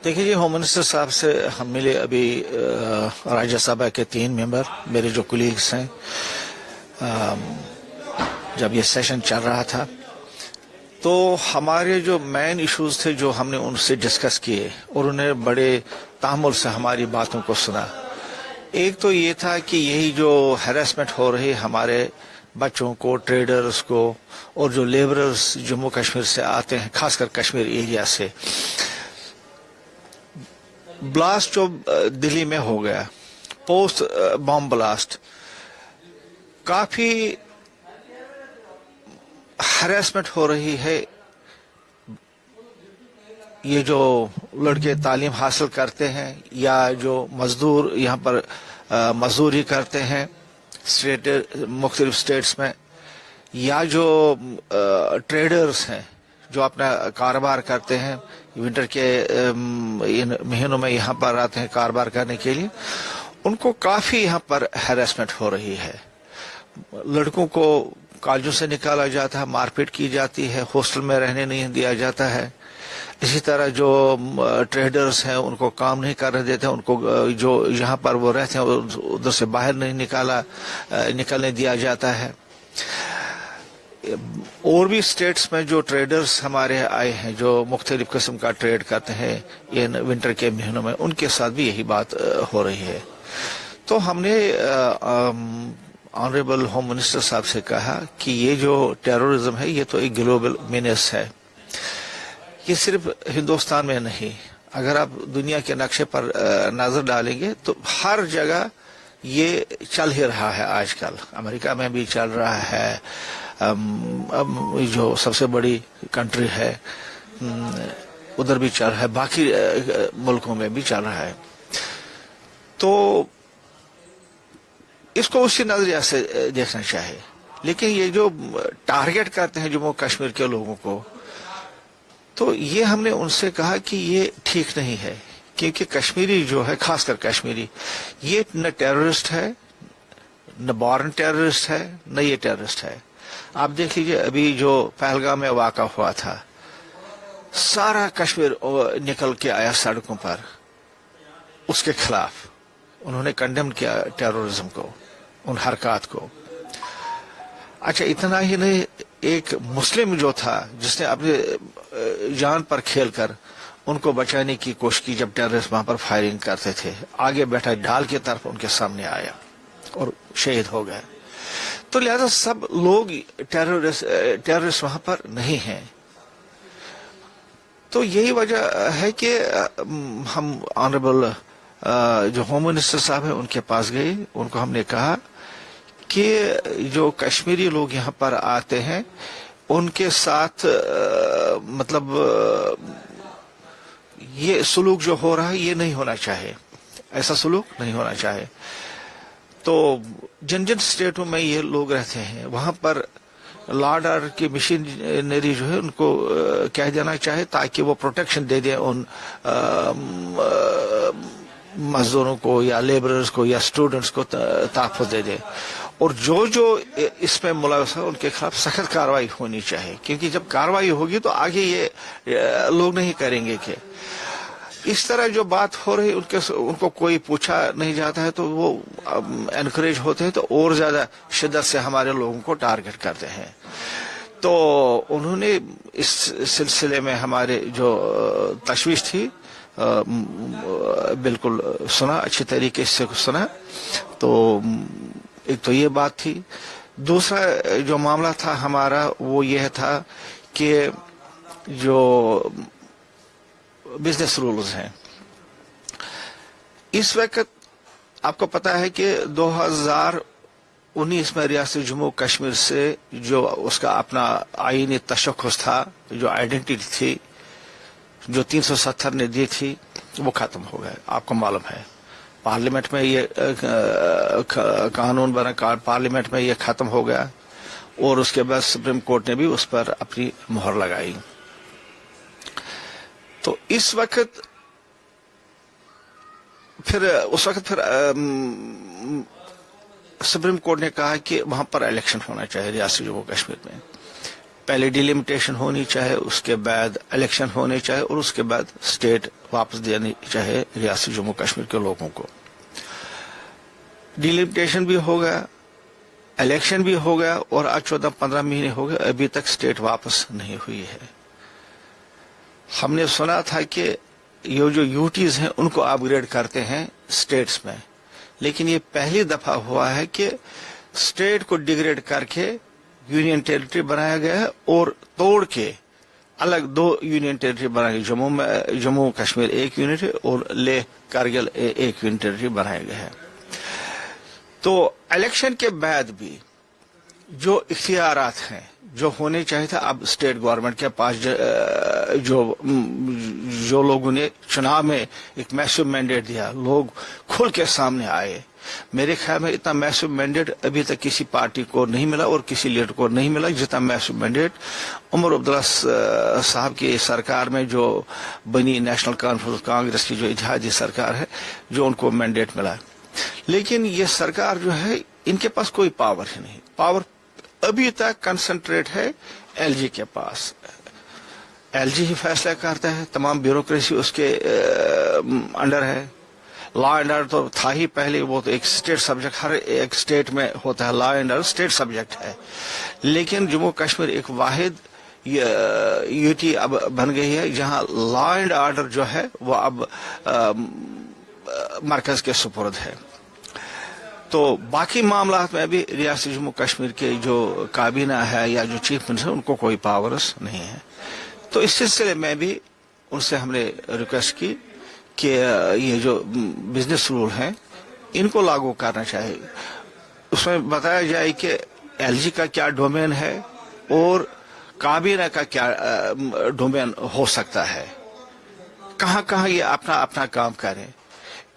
देखिए जी, home minister साहब से हम मिले अभी। राज्य सभा के 3 मेंबर मेरे जो कुलीग्स हैं, जब ये सेशन चल रहा था तो हमारे जो मेन इश्यूज थे जो हमने उनसे डिस्कस किए और उन्हें बड़े तामुल से हमारी बातों को सुना। एक तो ये था कि यही जो हैरेसमेंट हो रही हमारे बच्चों को, ट्रेडर्स को और जो लेबरर्स जम्मू कश्मीर से आते हैं, खासकर कश्मीर एरिया से। ब्लास्ट जो दिल्ली में हो गया, पोस्ट बॉम्ब ब्लास्ट, काफी हैरेसमेंट हो रही है। ये जो लड़के तालीम हासिल करते हैं या जो मजदूर यहाँ पर मजदूरी करते हैं मुख्तलिफ स्टेट्स में, या जो ट्रेडर्स हैं जो अपना कारोबार करते हैं, विंटर के इन महीनों में यहाँ पर आते हैं कारोबार करने के लिए, उनको काफी यहाँ पर हैरेसमेंट हो रही है। लड़कों को कॉलेजों से निकाला जाता है, मारपीट की जाती है, हॉस्टल में रहने नहीं दिया जाता है। इसी तरह जो ट्रेडर्स हैं उनको काम नहीं करने देते, उनको जो यहाँ पर वो रहते हैं उधर से बाहर नहीं निकलने दिया जाता है। और भी स्टेट्स में जो ट्रेडर्स हमारे आए हैं जो मुख्तलिफ किस्म का ट्रेड करते हैं इन विंटर के महीनों में, उनके साथ भी यही बात हो रही है। तो हमने ऑनरेबल होम मिनिस्टर साहब से कहा कि ये जो टेररिज्म है ये तो एक ग्लोबल मीनेस है। ये सिर्फ हिंदुस्तान में नहीं, अगर आप दुनिया के नक्शे पर नजर डालेंगे तो हर जगह ये चल ही रहा है। आजकल अमेरिका में भी चल रहा है, जो सबसे बड़ी कंट्री है उधर भी चल रहा है, बाकी मुल्कों में भी चल रहा है। तो इसको उसी नजरिया से देखना चाहिए। लेकिन ये जो टारगेट करते हैं जम्मू कश्मीर के लोगों को, तो ये हमने उनसे कहा कि ये ठीक नहीं है, क्योंकि कश्मीरी जो है, खासकर कश्मीरी, ये न टेररिस्ट है, न बॉर्न टेररिस्ट है, न ये टेररिस्ट है। आप देख लीजिए अभी जो पहलगाम में वाक़ा हुआ था, सारा कश्मीर निकल के आया सड़कों पर, उसके खिलाफ उन्होंने कंडेम किया टेररिज्म को, उन हरकत को। अच्छा, इतना ही नहीं, एक मुस्लिम जो था जिसने अपने जान पर खेलकर उनको बचाने की कोशिश की, जब टेररिस्ट वहां पर फायरिंग करते थे, आगे बैठा ढाल की तरफ उनके सामने आया और शहीद हो गए। तो लिहाजा सब लोग टेररिस्ट वहां पर नहीं हैं। तो यही वजह है कि हम ऑनरेबल जो होम मिनिस्टर साहब हैं उनके पास गए। उनको हमने कहा कि जो कश्मीरी लोग यहाँ पर आते हैं उनके साथ मतलब ये सुलूक जो हो रहा है ये नहीं होना चाहिए, ऐसा सुलूक नहीं होना चाहिए। तो जिन जिन स्टेटों में ये लोग रहते हैं वहां पर लॉ एंड ऑर्डर की मशीनरी जो है उनको कह देना चाहिए, ताकि वो प्रोटेक्शन दे दे उन मजदूरों को या लेबरर्स को या स्टूडेंट्स को तहफ़्फ़ुज़ दे दे। और जो जो इसमें मुलव्वस है उनके खिलाफ सख्त कार्रवाई होनी चाहिए, क्योंकि जब कार्रवाई होगी तो आगे ये लोग नहीं करेंगे। कि इस तरह जो बात हो रही उनको कोई पूछा नहीं जाता है तो वो एनकरेज होते हैं, तो और ज्यादा शिद्दत से हमारे लोगों को टारगेट करते हैं। तो उन्होंने इस सिलसिले में हमारे जो तशवीश थी बिल्कुल सुना, अच्छी तरीके से सुना। तो एक तो ये बात थी। दूसरा जो मामला था हमारा वो यह था कि जो बिजनेस रूल्स हैं, इस वक्त आपको पता है कि 2019 में रियासत जम्मू कश्मीर से जो उसका अपना आईनी तशख्खुस था, जो आइडेंटिटी थी जो 370 ने दी थी, वो खत्म हो गया। आपको मालूम है पार्लियामेंट में ये कानून बना, पार्लियामेंट में ये खत्म हो गया और उसके बाद सुप्रीम कोर्ट ने भी उस पर अपनी मुहर लगाई। तो इस वक्त फिर सुप्रीम कोर्ट ने कहा कि वहां पर इलेक्शन होना चाहिए रियासत जम्मू कश्मीर में। पहले डिलिमिटेशन होनी चाहे, उसके बाद इलेक्शन होने चाहे और उसके बाद स्टेट वापस देनी चाहे रियासत जम्मू कश्मीर के लोगों को। डिलिमिटेशन भी हो गया, इलेक्शन भी हो गया और आज 14-15 महीने हो गए, अभी तक स्टेट वापस नहीं हुई है। हमने सुना था कि ये जो यूटीज हैं उनको अपग्रेड करते हैं स्टेट्स में, लेकिन ये पहली दफा हुआ है कि स्टेट को डिग्रेड करके यूनियन टेरिटरी बनाया गया है और तोड़ के अलग 2 यूनियन टेरिटरी बनाई गई। जम्मू कश्मीर एक यूनिट है और लेह कारगिल एक यूनियन टेरिटरी बनाया गया है। तो इलेक्शन के बाद भी जो इख्तियारात हैं जो होने चाहिए था, अब स्टेट गवर्नमेंट के पास जो लोगों ने चुनाव में एक मैसिव मैंडेट दिया, लोग खुल के सामने आए। मेरे ख्याल में इतना मैसिव मैंडेट अभी तक किसी पार्टी को नहीं मिला और किसी लीडर को नहीं मिला जितना मैसिव मैंडेट उमर अब्दुल्ला साहब की सरकार में जो बनी नेशनल कॉन्फ्रेंस कांग्रेस की जो इत्तेहादी सरकार है, जो उनको मैंडेट मिला। लेकिन ये सरकार जो है, इनके पास कोई पावर ही नहीं। पावर अभी तक कंसंट्रेट है एलजी के पास। एलजी ही फैसला करता है, तमाम ब्यूरोक्रेसी उसके अंडर है। लॉ एंड ऑर्डर तो था ही पहले, वो तो एक स्टेट सब्जेक्ट, हर एक स्टेट में होता है, law and order state subject है। लेकिन जम्मू कश्मीर एक वाहिद यूटी अब बन गई है जहां लॉ एंड ऑर्डर जो है वो अब मरकज के सुपुर्द है। तो बाकी मामलात में भी रियासत जम्मू कश्मीर के जो काबीना है या जो चीफ मिनिस्टर, उनको कोई पावर्स नहीं है। तो इस सिलसिले में भी उनसे हमने रिक्वेस्ट की कि ये जो बिजनेस रूल हैं इनको लागू करना चाहिए। उसमें बताया जाए कि एलजी का क्या डोमेन है और काबीना का क्या डोमेन हो सकता है, कहाँ कहाँ ये अपना अपना काम करें।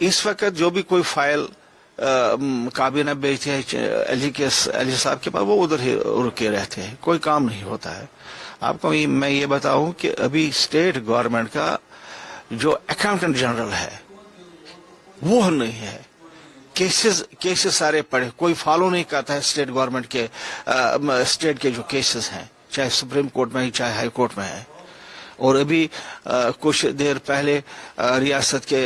इस वक्त जो भी कोई फाइल काबीना भेजते हैं एलजी साहब के पास, वो उधर ही रुके रहते हैं, कोई काम नहीं होता है। आपको मैं ये बताऊं कि अभी स्टेट गवर्नमेंट का जो अकाउंटेंट जनरल है वो नहीं है। केसेस सारे पड़े, कोई फॉलो नहीं करता है स्टेट गवर्नमेंट के स्टेट के जो केसेस हैं, चाहे सुप्रीम कोर्ट में ही चाहे हाई कोर्ट में है। और अभी कुछ देर पहले रियासत के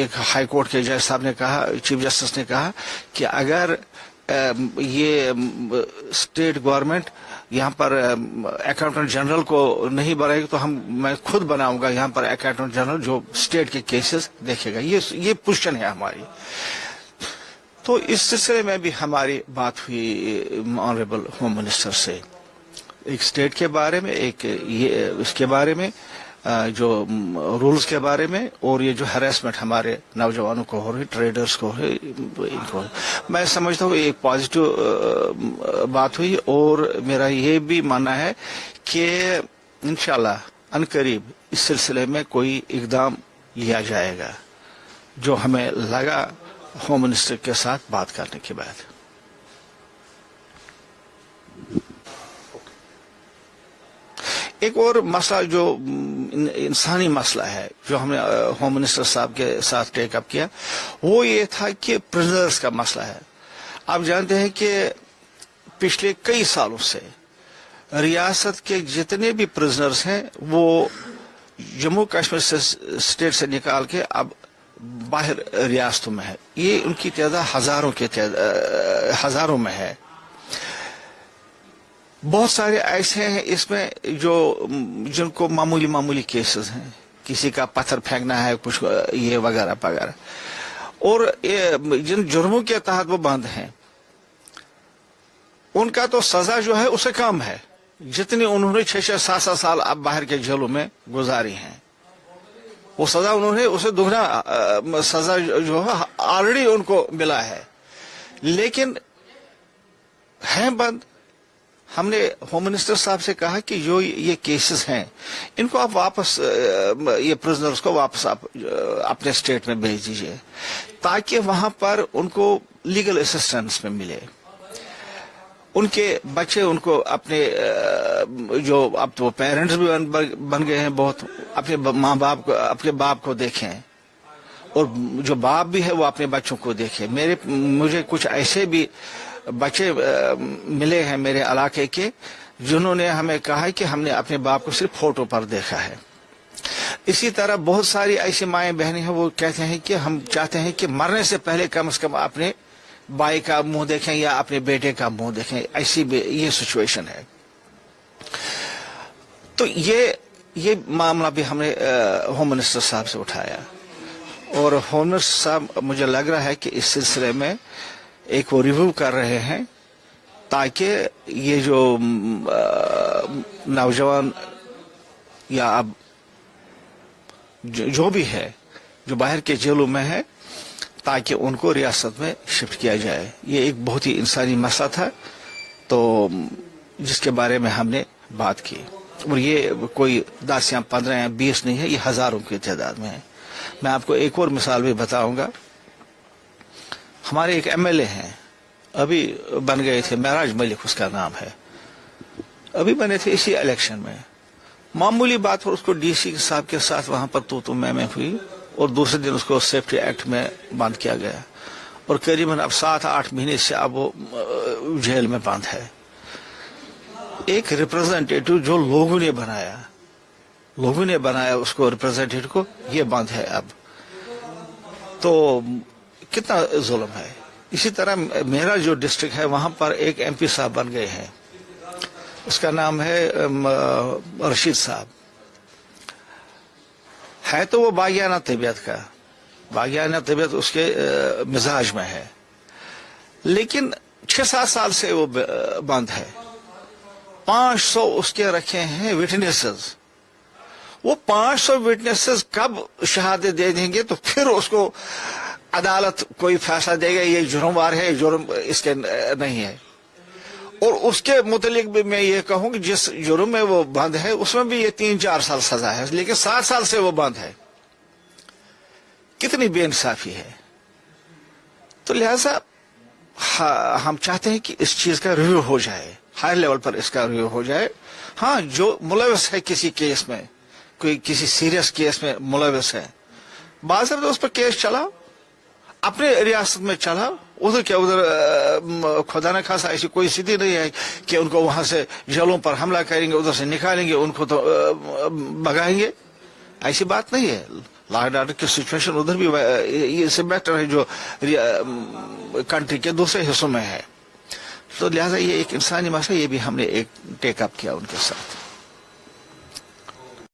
एक हाई कोर्ट के जज साहब ने कहा, चीफ जस्टिस ने कहा कि अगर ये स्टेट गवर्नमेंट यहाँ पर अकाउंटेंट जनरल को नहीं बनाएगी तो मैं खुद बनाऊंगा यहाँ पर अकाउंटेंट जनरल जो स्टेट के केसेस देखेगा। ये पोजीशन है हमारी। तो इस सिलसिले में भी हमारी बात हुई ऑनरेबल होम मिनिस्टर से, एक स्टेट के बारे में, एक ये इसके बारे में, जो रूल्स के बारे में, और ये जो हैरेसमेंट हमारे नौजवानों को हो रही, ट्रेडर्स को हो रही, इनको मैं समझता हूँ एक पॉजिटिव बात हुई। और मेरा ये भी मानना है कि इंशाल्लाह अनकरीब इस सिलसिले में कोई इकदाम लिया जाएगा, जो हमें लगा होम मिनिस्टर के साथ बात करने के बाद। एक और मसला जो इंसानी मसला है जो हमने होम मिनिस्टर साहब के साथ टेकअप किया, वो ये था कि प्रिजनर्स का मसला है। आप जानते हैं कि पिछले कई सालों से रियासत के जितने भी प्रिजनर्स हैं वो जम्मू कश्मीर से स्टेट से निकाल के अब बाहर रियासतों में है। ये उनकी तादाद हजारों में है। बहुत सारे ऐसे हैं इसमें जिनको मामूली केसेस हैं, किसी का पत्थर फेंकना है, कुछ ये वगैरह वगैरह, और जिन जुर्मों के तहत वो बंद हैं उनका तो सजा जो है उससे कम है जितनी उन्होंने 6-7 साल अब बाहर के जेलों में गुजारी हैं। वो सजा उन्होंने उसे दुगना सजा जो है ऑलरेडी उनको मिला है, लेकिन हैं बंद। हमने होम मिनिस्टर साहब से कहा कि जो ये केसेस हैं इनको आप वापस, ये प्रिजनर्स को वापस आप अपने स्टेट में भेज दीजिए ताकि वहां पर उनको लीगल असिस्टेंस में मिले। उनके बच्चे उनको अपने जो अब तो पेरेंट्स भी बन गए हैं बहुत, अपने माँ बाप को, अपने बाप को देखें, और जो बाप भी है वो अपने बच्चों को देखे। मुझे कुछ ऐसे भी बच्चे मिले हैं मेरे इलाके के जिन्होंने हमें कहा है कि हमने अपने बाप को सिर्फ फोटो पर देखा है। इसी तरह बहुत सारी ऐसी माएँ बहनें हैं, वो कहते हैं कि हम चाहते हैं कि मरने से पहले कम से कम अपने भाई का मुंह देखें या अपने बेटे का मुंह देखें। ऐसी ये सिचुएशन है। तो ये मामला भी हमने होम मिनिस्टर साहब से उठाया, और होम मिनिस्टर साहब मुझे लग रहा है कि इस सिलसिले में एक वो रिव्यू कर रहे हैं, ताकि ये जो नौजवान या अब जो भी है जो बाहर के जेलों में है, ताकि उनको रियासत में शिफ्ट किया जाए। ये एक बहुत ही इंसानी मसला था, तो जिसके बारे में हमने बात की। और ये कोई 10 या 15 या 20 नहीं है, ये हजारों की तादाद में है। मैं आपको एक और मिसाल भी बताऊंगा। हमारे एक एमएलए हैं, अभी बन गए थे, महराज मलिक उसका नाम है, अभी बने थे इसी इलेक्शन में। मामूली बात पर उसको डीसी साहब के साथ वहां पर तो मैं हुई, और दूसरे दिन उसको सेफ्टी एक्ट में बंद किया गया, और करीबन अब 7-8 महीने से अब वो जेल में बंद है। एक रिप्रेजेंटेटिव जो लोगों ने बनाया उसको रिप्रेजेंटेटिव को, ये बंद है अब। तो कितना जुल्म है। इसी तरह मेरा जो डिस्ट्रिक्ट है वहां पर एक एमपी साहब बन गए हैं, उसका नाम है रशीद साहब। है तो वो बागियाना तबीयत का, बागियाना तबीयत उसके मिजाज में है, लेकिन 6-7 साल से वो बंद है। 500 उसके रखे हैं विटनेसेस। वो 500 विटनेसेस कब शहादत दे देंगे, तो फिर उसको अदालत कोई फैसला देगा ये जुर्मवार है, जुर्म इसके नहीं है। और उसके मुतालिक भी मैं ये कहूं कि जिस जुर्म में वो बंद है उसमें भी ये 3-4 साल सजा है, लेकिन 7 साल से वो बंद है। कितनी बेइंसाफी है। तो लिहाजा हम चाहते हैं कि इस चीज का रिव्यू हो जाए, हायर लेवल पर इसका रिव्यू हो जाए। हाँ, जो मुलविस है किसी केस में, कोई किसी सीरियस केस में मुलविस है, बाज़ाब्ता तो उस पर केस चलाओ, अपने रियासत में चलाओ। उधर क्या, उधर खुदा न खासा ऐसी कोई स्थिति नहीं है कि उनको वहां से जेलों पर हमला करेंगे, उधर से निकालेंगे, उनको तो भगाएंगे। ऐसी बात नहीं है। लॉ एंड ऑर्डर की सिचुएशन उधर भी इससे बेटर है जो कंट्री के दूसरे हिस्सों में है। तो लिहाजा ये एक इंसानी मसला, ये भी हमने एक टेक अप किया उनके साथ।